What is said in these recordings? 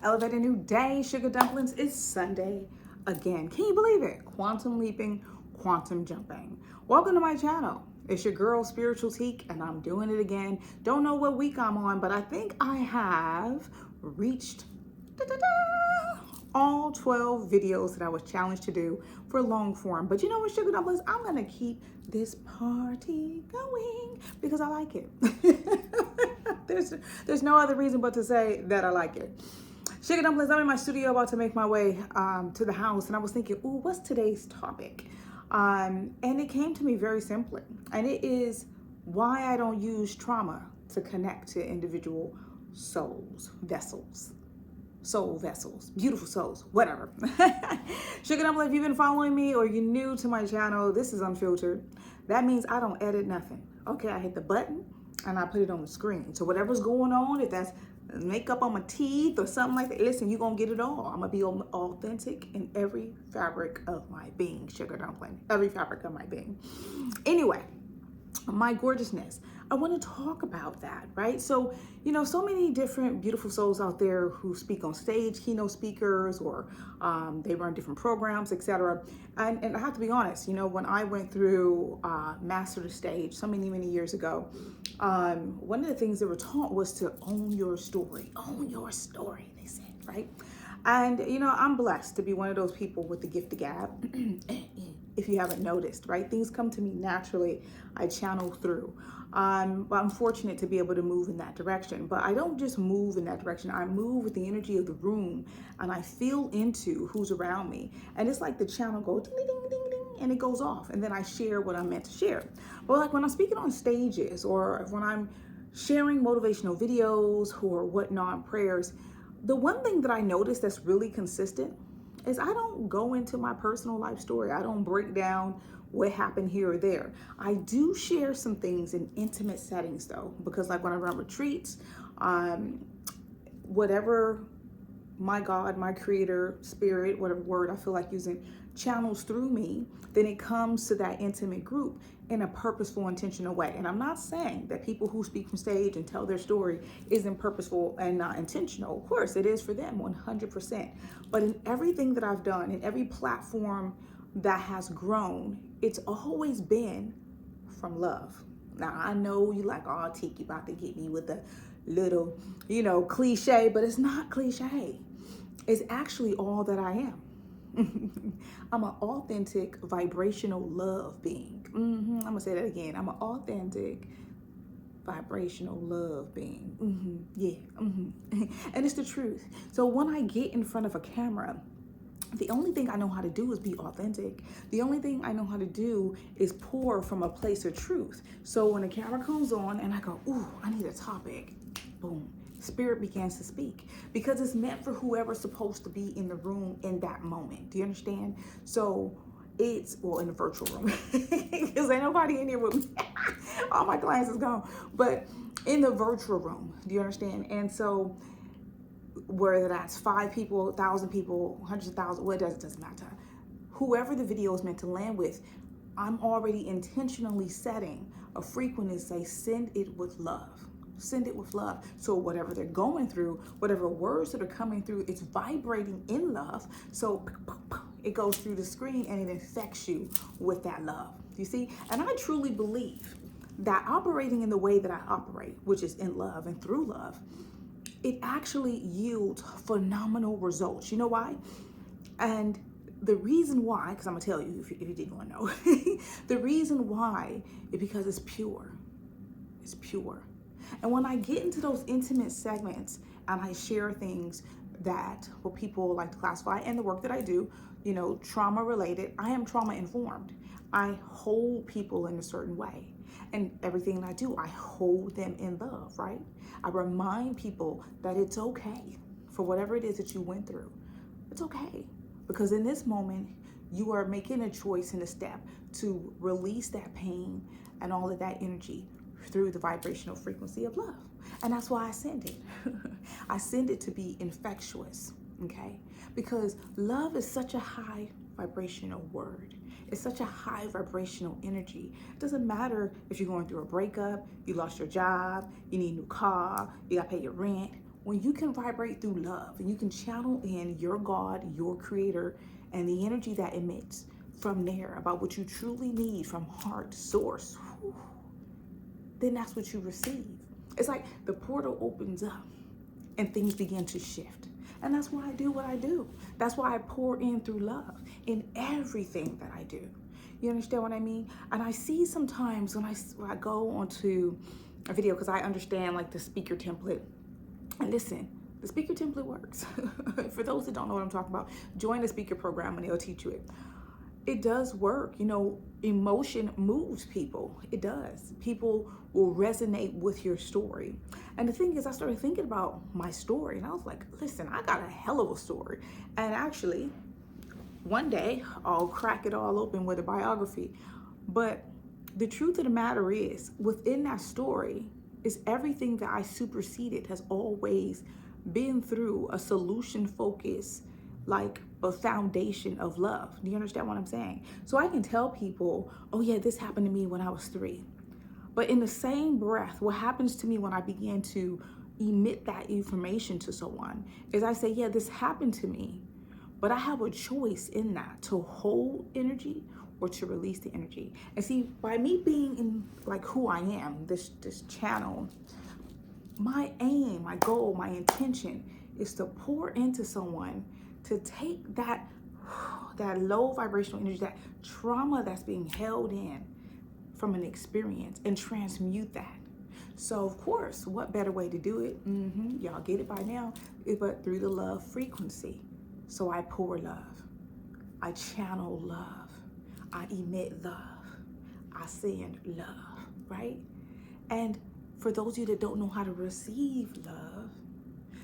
Elevate a new day, sugar dumplings. It's Sunday again. Can you believe it? Quantum leaping, quantum jumping. Welcome to my channel. It's your girl, Spiritual Tiik, and I'm doing it again. Don't know what week I'm on, but I think I have reached all 12 videos that I was challenged to do for long form. But you know what, sugar dumplings? I'm gonna keep this party going because I like it. There's no other reason but to say that I like it. Sugar dumplings, I'm in my studio about to make my way to the house, and I was thinking, ooh, what's today's topic? And it came to me very simply, and it is why I don't use trauma to connect to individual souls, vessels. Soul vessels, beautiful souls, whatever. Sugar dumpling, if you've been following me or you're new to my channel, this is Unfiltered. That means I don't edit nothing. Okay, I hit the button and I put it on the screen. So whatever's going on, if that's makeup on my teeth or something like that, listen, you're gonna get it all. I'm gonna be authentic in every fabric of my being, sugar dumpling, every fabric of my being. Anyway, my gorgeousness. I want to talk about that, right? So, you know, so many different beautiful souls out there who speak on stage, keynote speakers, or they run different programs, etc. And I have to be honest, you know, when I went through Master the Stage so many years ago, one of the things they were taught was to own your story, they said, right? And, you know, I'm blessed to be one of those people with the gift of gab. If you haven't noticed, right? Things come to me naturally. I channel through. But I'm fortunate to be able to move in that direction. But I don't just move in that direction. I move with the energy of the room, and I feel into who's around me. And it's like the channel goes ding, ding, ding, ding, ding, and it goes off. And then I share what I'm meant to share. But like when I'm speaking on stages, or when I'm sharing motivational videos or whatnot, prayers, the one thing that I notice that's really consistent is I don't go into my personal life story. I don't break down what happened here or there. I do share some things in intimate settings though, because like when I run retreats, whatever my God, my creator, spirit, whatever word I feel like using, channels through me, then it comes to that intimate group in a purposeful, intentional way. And I'm not saying that people who speak from stage and tell their story isn't purposeful and not intentional. Of course, it is for them, 100%. But in everything that I've done, in every platform that has grown, it's always been from love. Now, I know you like, oh, Tiik, you about to get me with a little, you know, cliche, but it's not cliche. It's actually all that I am. I'm an authentic vibrational love being. I'm gonna say that again. I'm an authentic vibrational love being. And it's the truth. So when I get in front of a camera, the only thing I know how to do is be authentic. The only thing I know how to do is pour from a place of truth. So when the camera comes on and I go, ooh, I need a topic, boom, spirit begins to speak, because it's meant for whoever's supposed to be in the room in that moment. Do you understand? So it's, well, in the virtual room, because ain't nobody in here with me. All my clients is gone, but in the virtual room, do you understand? And so whether that's 5 people, 1,000 people, hundreds of thousands, well, it doesn't matter. Whoever the video is meant to land with, I'm already intentionally setting a frequency, say, send it with love. Send it with love. So whatever they're going through, whatever words that are coming through, it's vibrating in love. So it goes through the screen and it infects you with that love. You see? And I truly believe that operating in the way that I operate, which is in love and through love, it actually yields phenomenal results. You know why? And the reason why, because I'm gonna tell you if you didn't want to know, the reason why is because it's pure. It's pure. And when I get into those intimate segments and I share things that what people like to classify, and the work that I do, you know, trauma related, I am trauma informed. I hold people in a certain way. And everything that I do, I hold them in love, right? I remind people that it's okay for whatever it is that you went through. It's okay. Because in this moment, you are making a choice and a step to release that pain and all of that energy through the vibrational frequency of love. And that's why I send it. I send it to be infectious, okay? Because love is such a high vibrational word. It's such a high vibrational energy. It doesn't matter if you're going through a breakup, you lost your job, you need a new car, you gotta pay your rent, when you can vibrate through love and you can channel in your God, your creator, and the energy that emits from there about what you truly need from heart source, then that's what you receive. It's like the portal opens up and things begin to shift. And that's why I do what I do. That's why I pour in through love in everything that I do. You understand what I mean? And I see sometimes when I go onto a video, because I understand like the speaker template. And listen, the speaker template works. For those that don't know what I'm talking about, join the speaker program and they'll teach you it. It does work. You know, emotion moves people. It does. People will resonate with your story. And the thing is, I started thinking about my story and I was like, listen, I got a hell of a story. And actually, one day I'll crack it all open with a biography. But the truth of the matter is, within that story is everything that I superseded has always been through a solution focus, like a foundation of love. Do you understand what I'm saying? So I can tell people, oh yeah, this happened to me when I was 3. But in the same breath, what happens to me when I begin to emit that information to someone is I say, yeah, this happened to me, but I have a choice in that to hold energy or to release the energy. And see, by me being in like who I am, this channel, my aim, my goal, my intention is to pour into someone to take that low vibrational energy, that trauma that's being held in from an experience and transmute that. So of course, what better way to do it? Y'all get it by now, but through the love frequency. So I pour love, I channel love, I emit love, I send love, right? And for those of you that don't know how to receive love,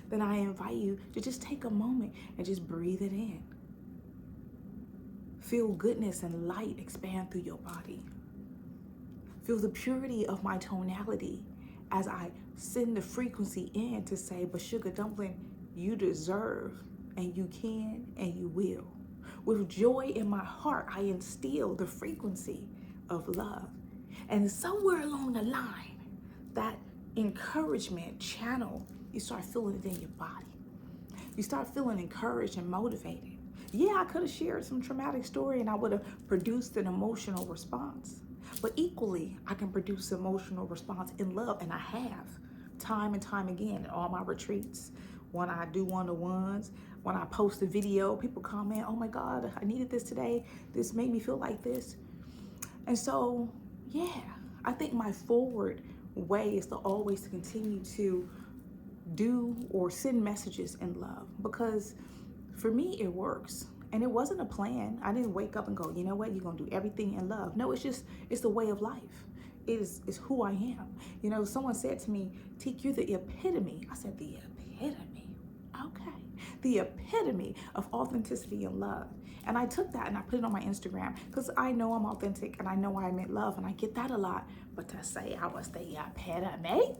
then I invite you to just take a moment and just breathe it in. Feel goodness and light expand through your body. Feel the purity of my tonality as I send the frequency in to say, but Sugar Dumpling, you deserve and you can and you will. With joy in my heart, I instill the frequency of love. And somewhere along the line, that encouragement channel, you start feeling it in your body. You start feeling encouraged and motivated. Yeah, I could have shared some traumatic story and I would have produced an emotional response. But equally, I can produce emotional response in love, and I have time and time again at all my retreats. When I do one-to-ones, when I post a video, people comment, oh my God, I needed this today. This made me feel like this. And so, yeah, I think my forward way is to always continue to do or send messages in love, because for me, it works. And it wasn't a plan. I didn't wake up and go, you know what, you're gonna do everything in love. No, it's the way of life. It's who I am. You know, someone said to me, Tiik, you're the epitome. I said, the epitome? Okay. The epitome of authenticity and love. And I took that and I put it on my Instagram because I know I'm authentic and I know I meant love, and I get that a lot. But to say I was the epitome,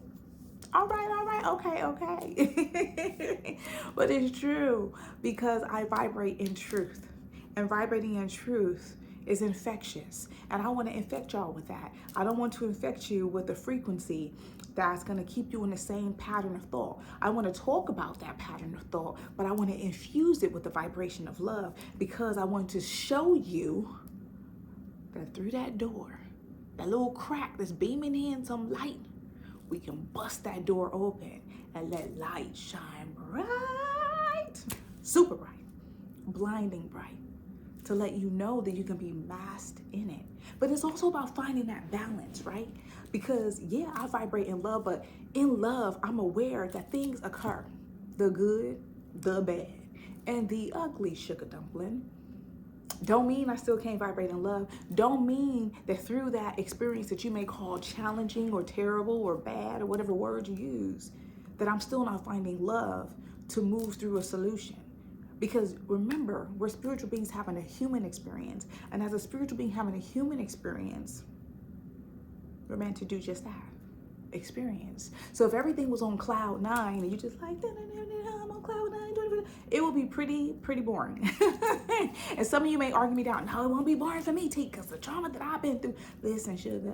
all right, okay. But it's true, because I vibrate in truth, and vibrating in truth is infectious, and I want to infect y'all with that. I don't want to infect you with a frequency that's going to keep you in the same pattern of thought. I want to talk about that pattern of thought, but I want to infuse it with the vibration of love, because I want to show you that through that door, that little crack that's beaming in some light, we can bust that door open and let light shine bright, super bright, blinding bright, to let you know that you can be masked in it. But it's also about finding that balance, right? Because yeah, I vibrate in love, but in love, I'm aware that things occur, the good, the bad, and the ugly, Sugar Dumpling. Don't mean I still can't vibrate in love. Don't mean that through that experience that you may call challenging or terrible or bad or whatever word you use, that I'm still not finding love to move through a solution. Because remember, we're spiritual beings having a human experience. And as a spiritual being having a human experience, we're meant to do just that, experience. So if everything was on cloud 9 and you just like, I'm on cloud 9, it will be pretty boring. And some of you may argue me down. No, it won't be boring for me, Tiik, because the trauma that I've been through. Listen, Sugar,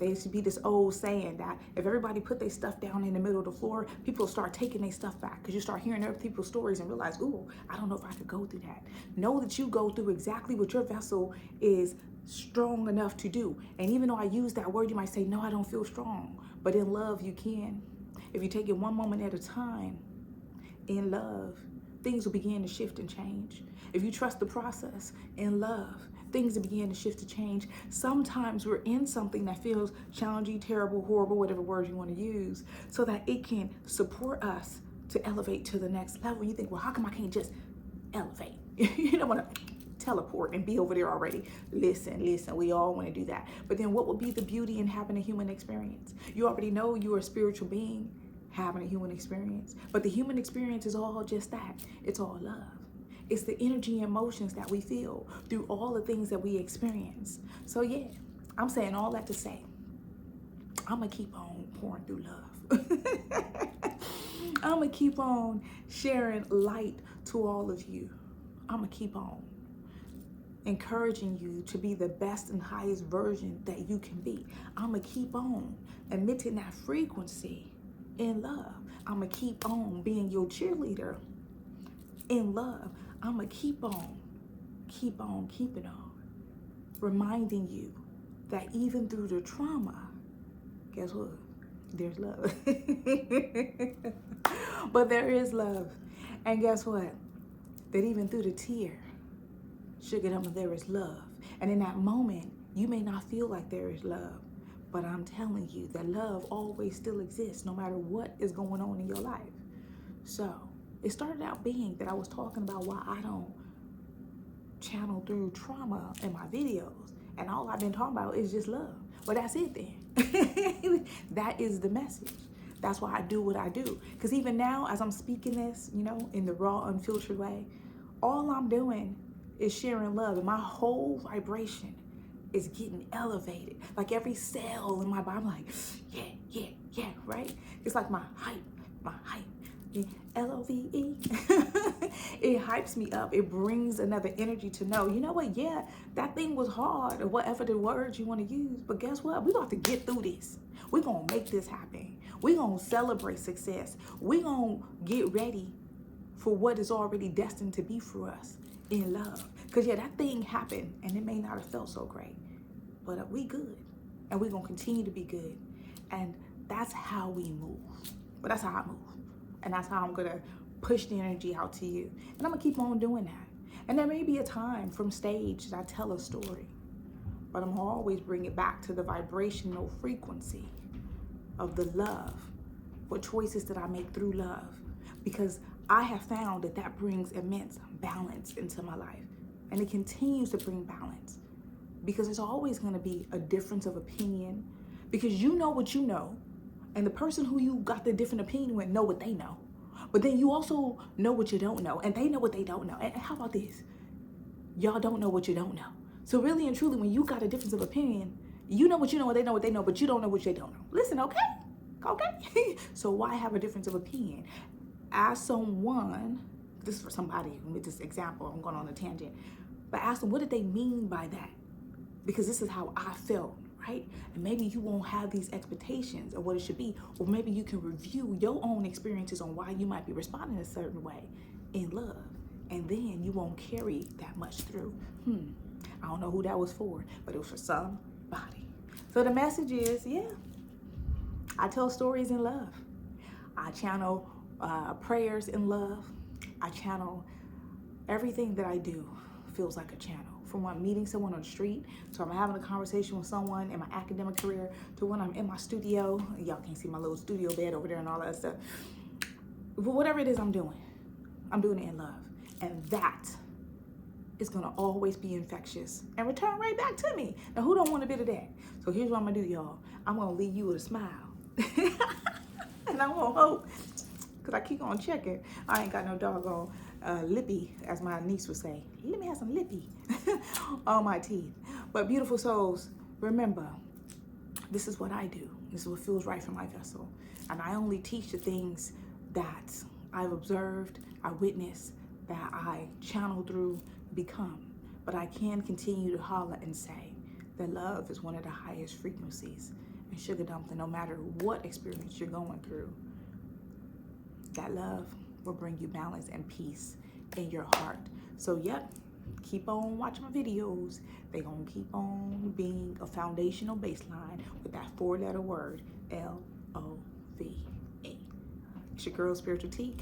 There should be this old saying that if everybody put their stuff down in the middle of the floor, people start taking their stuff back, because you start hearing other people's stories and realize, ooh, I don't know if I could go through that. Know that you go through exactly what your vessel is strong enough to do. And even though I use that word, you might say, no, I don't feel strong. But in love, you can. If you take it one moment at a time, in love, things will begin to shift and change. If you trust the process, in love, things will begin to shift and change. Sometimes we're in something that feels challenging, terrible, horrible, whatever word you want to use, so that it can support us to elevate to the next level. You think, well, how come I can't just elevate? You don't want to teleport and be over there already. Listen, we all want to do that. But then what would be the beauty in having a human experience? You already know you're a spiritual being having a human experience. But the human experience is all just that. It's all love. It's the energy and emotions that we feel through all the things that we experience. So yeah, I'm saying all that to say, I'm going to keep on pouring through love. I'm going to keep on sharing light to all of you. I'm going to keep on encouraging you to be the best and highest version that you can be. I'm going to keep on emitting that frequency in love. I'm going to keep on being your cheerleader in love. I'm going to keep on keeping on, reminding you that even through the trauma, guess what? There's love. But there is love. And guess what? That even through the tear, sugar number, there is love. And in that moment, you may not feel like there is love, but I'm telling you that love always still exists no matter what is going on in your life. So it started out being that I was talking about why I don't channel through trauma in my videos. And all I've been talking about is just love. Well, that's it then. That is the message. That's why I do what I do. Because even now, as I'm speaking this, in the raw, unfiltered way, all I'm doing is sharing love. And my whole vibration is getting elevated. Like every cell in my body, I'm like, yeah, right? It's like my hype. LOVE. It hypes me up. It brings another energy to know, you know what? Yeah, that thing was hard, or whatever the words you want to use. But guess what? We're about to get through this. We're going to make this happen. We're going to celebrate success. We're going to get ready for what is already destined to be for us in love. Because yeah, that thing happened and it may not have felt so great, but we good. And we're going to continue to be good. And that's how we move. But that's how I move. And that's how I'm going to push the energy out to you. And I'm going to keep on doing that. And there may be a time from stage that I tell a story, but I'm going to always bring it back to the vibrational frequency of the love. What choices did I make through love? Because I have found that brings immense balance into my life. And it continues to bring balance. Because there's always going to be a difference of opinion. Because you know what you know. And the person who you got the different opinion with know what they know. But then you also know what you don't know. And they know what they don't know. And how about this? Y'all don't know what you don't know. So really and truly, when you got a difference of opinion, you know what you know and they know what they know, but you don't know what they don't know. Listen, okay? So why have a difference of opinion? As someone, this is for somebody with this example, I'm going on a tangent, but ask them, what did they mean by that? Because this is how I felt. Right? And maybe you won't have these expectations of what it should be, or maybe you can review your own experiences on why you might be responding a certain way in love, and then you won't carry that much through. I don't know who that was for, but it was for somebody. So the message is, yeah, I tell stories in love. I channel prayers in love. I channel everything that I do feels like a channel. From when I'm meeting someone on the street, to I'm having a conversation with someone in my academic career, to when I'm in my studio. Y'all can't see my little studio bed over there and all that stuff. But whatever it is I'm doing it in love. And that is going to always be infectious and return right back to me. Now, who don't want a bit of that? So here's what I'm going to do, y'all. I'm going to leave you with a smile. And I'm going to hope, because I keep on checking, I ain't got no doggone lippy, as my niece would say. Let me have some lippy on my teeth. But beautiful souls, remember, this is what I do. This is what feels right for my vessel. And I only teach the things that I've observed, I witnessed, that I channel through, become. But I can continue to holler and say that love is one of the highest frequencies. and sugar dumpling, no matter what experience you're going through. That love will bring you balance and peace in your heart. So, yep, keep on watching my videos. They're going to keep on being a foundational baseline with that 4-letter word, LOVE. It's your girl, Spiritual Tiik,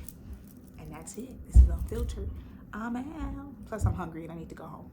and that's it. This is Unfiltered. I'm out. Plus, I'm hungry and I need to go home.